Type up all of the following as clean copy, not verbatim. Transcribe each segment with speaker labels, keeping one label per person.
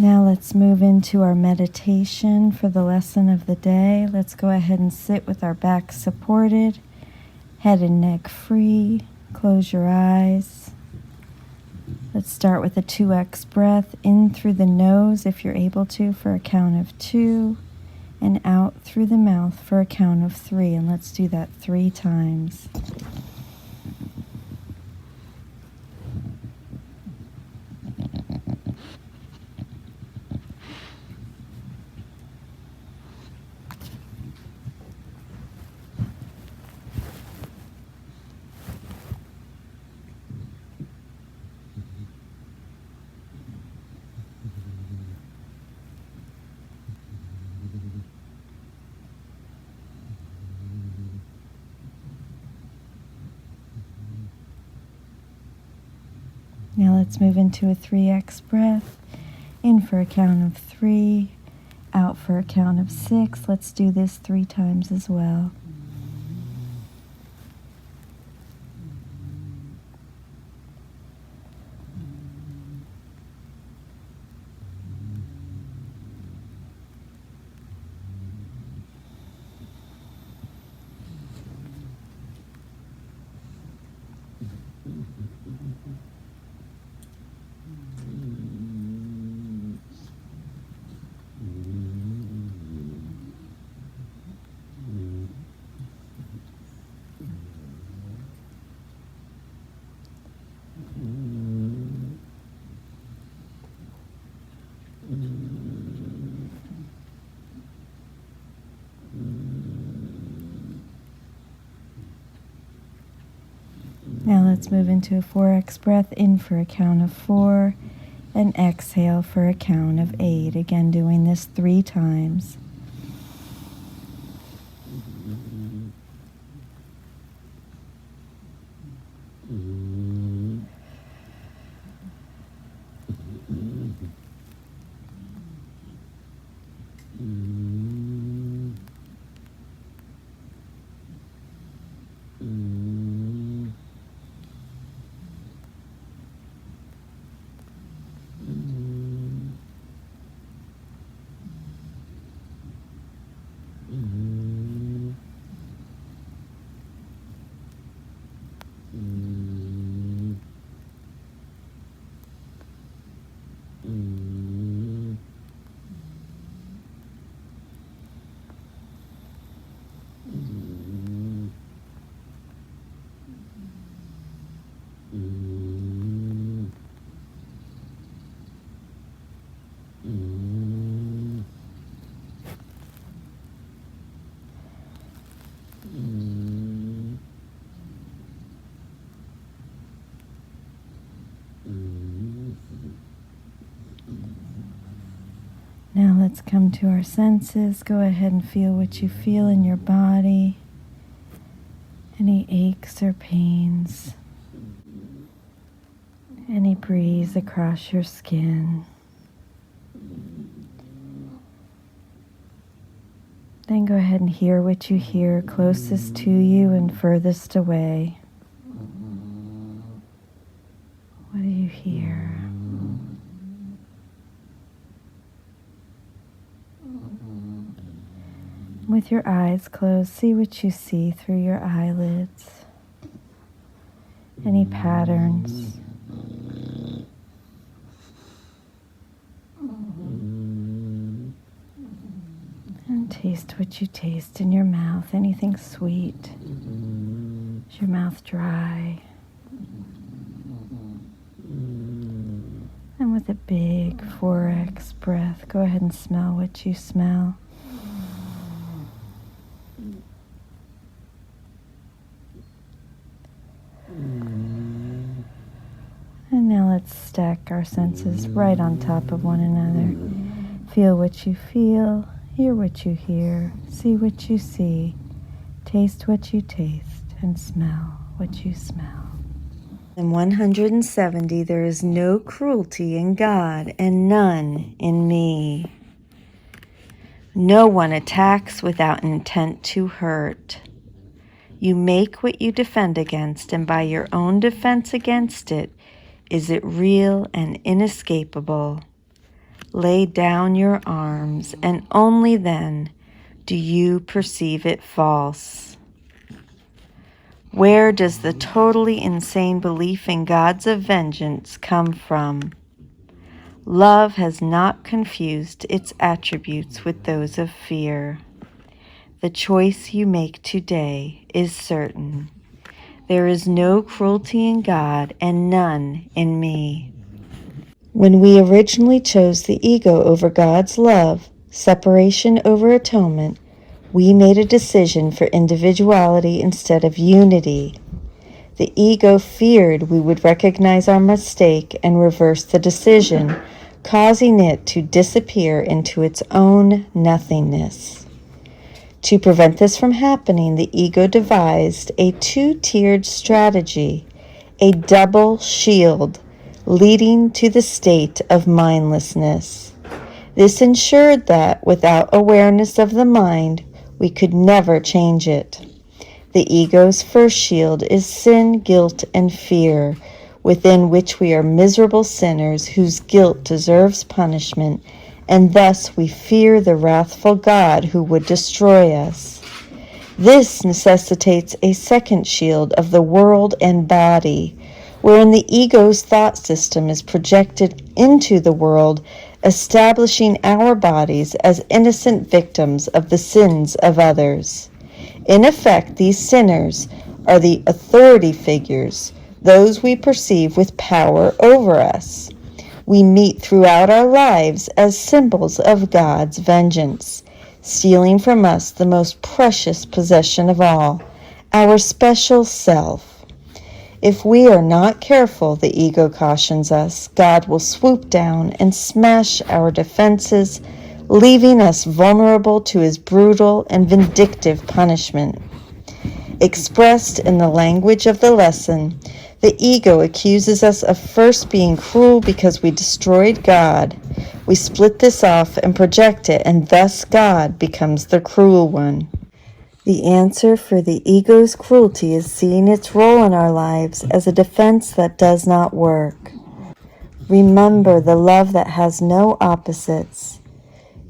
Speaker 1: Now let's move into our meditation for the lesson of the day. Let's go ahead and sit with our back supported, head and neck free. Close your eyes. Let's start with a 2x breath in through the nose if you're able to for a count of 2, and out through the mouth for a count of 3. And let's do that 3 times. Now let's move into a 3x breath, in for a count of 3, out for a count of 6. Let's do this 3 times as well. Now let's move into a 4x breath, in for a count of 4, and exhale for a count of 8. Again, doing this 3 times. Now let's come to our senses. Go ahead and feel what you feel in your body. Any aches or pains. Any breeze across your skin. Then go ahead and hear what you hear closest to you and furthest away. What do you hear? With your eyes closed, see what you see through your eyelids. Any patterns. And taste what you taste in your mouth. Anything sweet. Is your mouth dry? And with a big 4x breath, go ahead and smell what you smell. And now let's stack our senses right on top of one another. Feel what you feel, hear what you hear, see what you see, taste what you taste, and smell what you smell. In 170, there is no cruelty in God and none in me. No one attacks without intent to hurt. You make what you defend against, and by your own defense against it, is it real and inescapable. Lay down your arms, and only then do you perceive it false. Where does the totally insane belief in gods of vengeance come from? Love has not confused its attributes with those of fear. The choice you make today is certain. There is no cruelty in God and none in me. When we originally chose the ego over God's love, separation over atonement, we made a decision for individuality instead of unity. The ego feared we would recognize our mistake and reverse the decision, causing it to disappear into its own nothingness. To prevent this from happening, the ego devised a two-tiered strategy, a double shield, leading to the state of mindlessness. This ensured that, without awareness of the mind, we could never change it. The ego's first shield is sin, guilt, and fear, within which we are miserable sinners whose guilt deserves punishment, and thus we fear the wrathful God who would destroy us. This necessitates a second shield of the world and body, wherein the ego's thought system is projected into the world, establishing our bodies as innocent victims of the sins of others. In effect, these sinners are the authority figures, those we perceive with power over us. We meet throughout our lives as symbols of God's vengeance, stealing from us the most precious possession of all, our special self. If we are not careful, the ego cautions us, God will swoop down and smash our defenses, leaving us vulnerable to his brutal and vindictive punishment. Expressed in the language of the lesson, the ego accuses us of first being cruel because we destroyed God. We split this off and project it, and thus God becomes the cruel one. The answer for the ego's cruelty is seeing its role in our lives as a defense that does not work. Remember the love that has no opposites.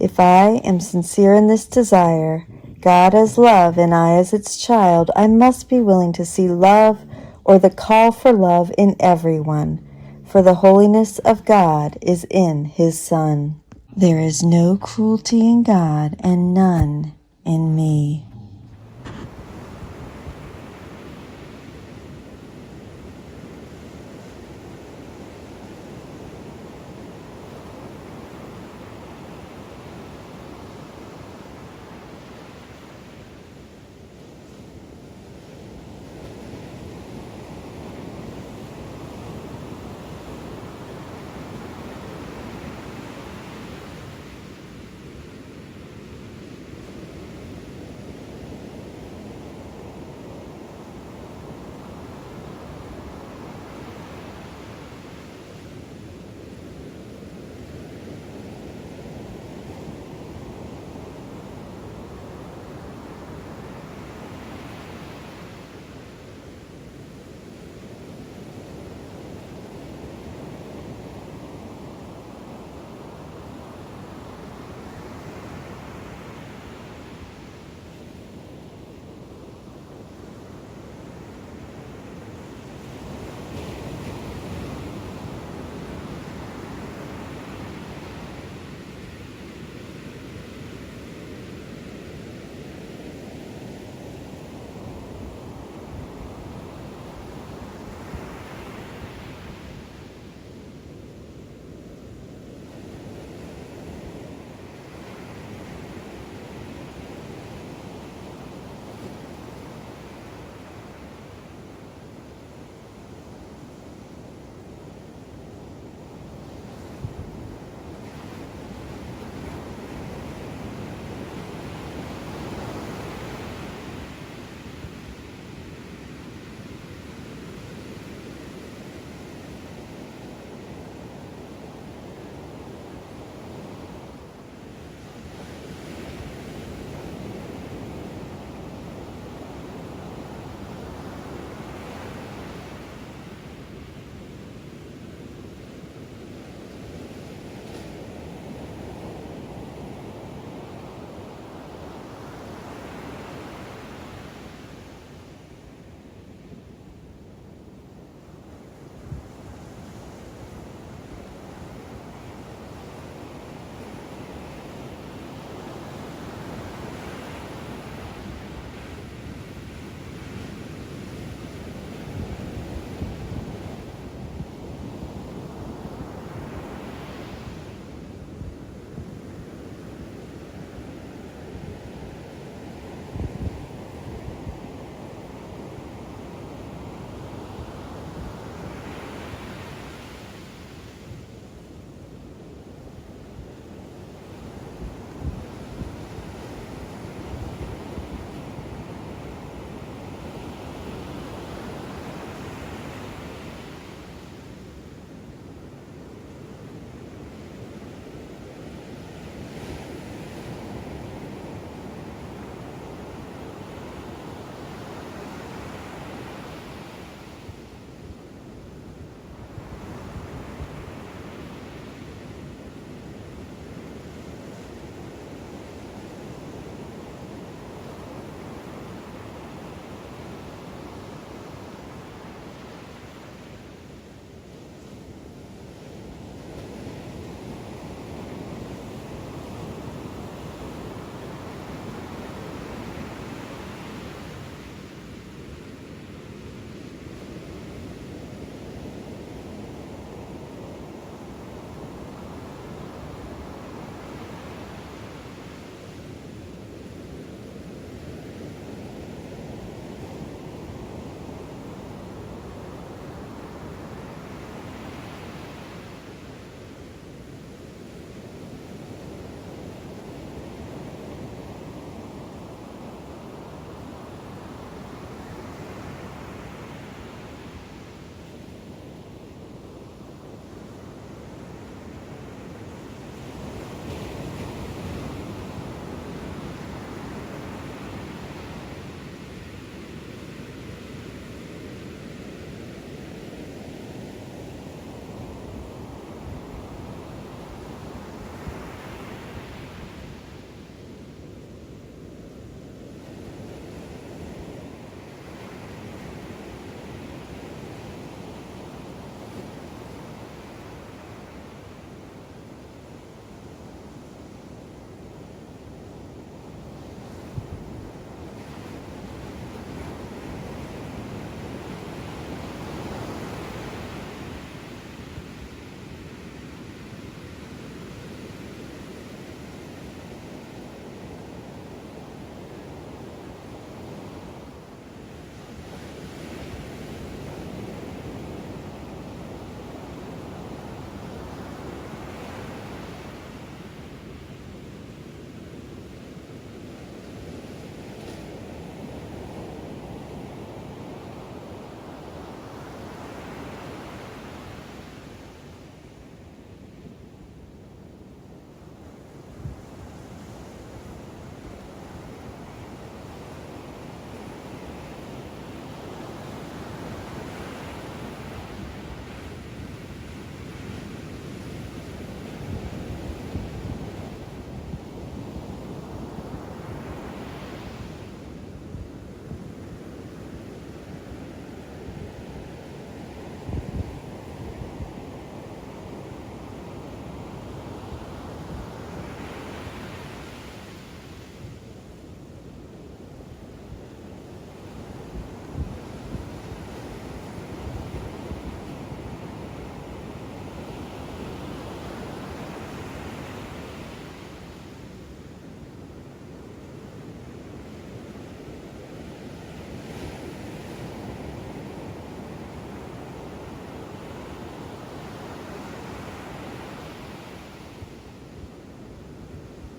Speaker 1: If I am sincere in this desire, God as love and I as its child, I must be willing to see love or the call for love in everyone, for the holiness of God is in his Son. There is no cruelty in God and none in me.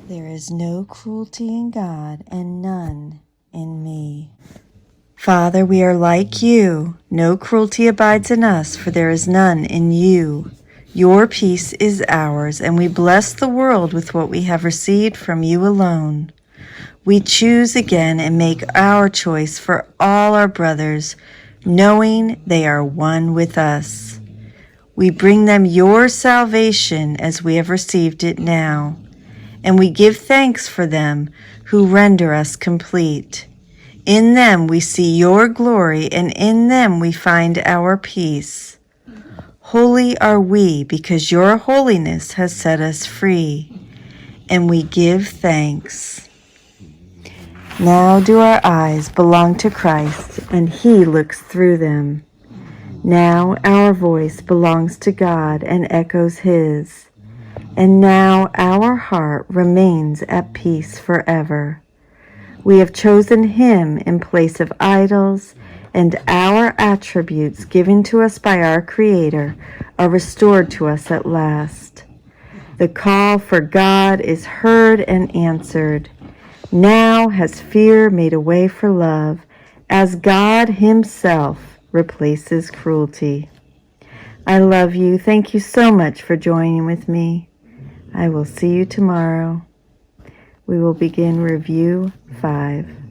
Speaker 1: There is no cruelty in God and none in me. Father, we are like you. No cruelty abides in us, for there is none in you. Your peace is ours, and we bless the world with what we have received from you alone. We choose again and make our choice for all our brothers, knowing they are one with us. We bring them your salvation as we have received it now, and we give thanks for them who render us complete. In them we see your glory, and in them we find our peace. Holy are we, because your holiness has set us free, and we give thanks. Now do our eyes belong to Christ, and he looks through them. Now our voice belongs to God and echoes his, and now our heart remains at peace forever. We have chosen him in place of idols, and our attributes given to us by our Creator are restored to us at last. The call for God is heard and answered. Now has fear made a way for love, as God himself replaces cruelty. I love you. Thank you so much for joining with me. I will see you tomorrow. We will begin Review 5.